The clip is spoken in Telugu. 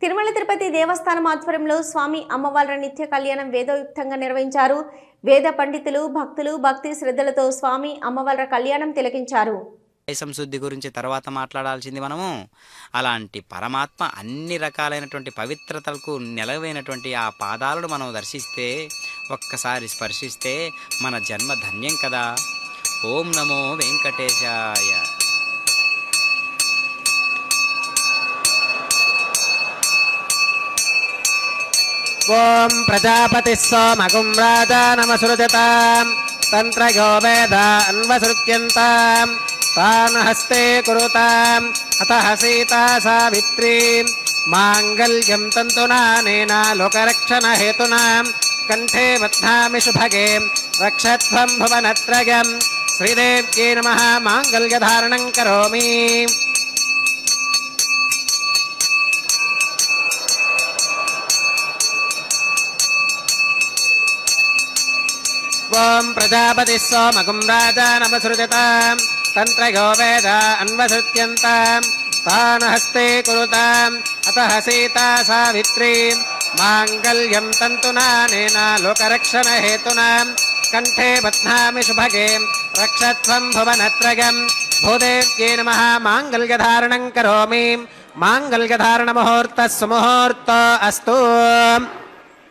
తిరుమల తిరుపతి దేవస్థానం ఆధ్వర్యంలో స్వామి అమ్మవార్ల నిత్య కళ్యాణం వేదోయుక్తంగా నిర్వహించారు. వేద పండితులు, భక్తులు భక్తి శ్రద్ధలతో స్వామి అమ్మవార్ల కళ్యాణం తిలకించారు. సంశుద్ధి గురించి తర్వాత మాట్లాడాల్సింది మనము. అలాంటి పరమాత్మ అన్ని రకాలైనటువంటి పవిత్రతలకు నెలవైనటువంటి ఆ పాదాలను మనం దర్శిస్తే, ఒక్కసారి స్పర్శిస్తే మన జన్మ ధన్యం కదా. ఓం నమో వెంకటేశాయ. ఓం ప్రజాపతి సోమగుం రాజానమసృజతాం తంత్రయో వేద అన్వసృత్యంతాం తాన్ హస్తే కురుతాం అతః సీతా సావిత్రీ మాంగళ్యం తంతునానేన లోకరక్షణ హేతునా కంఠే బధ్నామి శుభగే రక్షత్వం భువనత్రయం. శ్రీదేవ్యై నమః. మాంగళ్యధారణం కరోమి. ఓం ప్రజాపతి సోమగుం రాజానమసృజతాం తంత్రయో వేద అన్వసృత్యంతాం తాన్ హస్తే కురుతాం అతః సీతా సావిత్రీ మాంగళ్యం తంతునానేన లోకరక్షణ హేతునా కంఠే బధ్నామి శుభగే రక్షత్వం భువనత్రయం. భూదేవ్యై నమః. మాంగళ్యధారణం కరోమి. మాంగళ్యధారణ ముహూర్తస్సు ముహూర్తో అస్తు.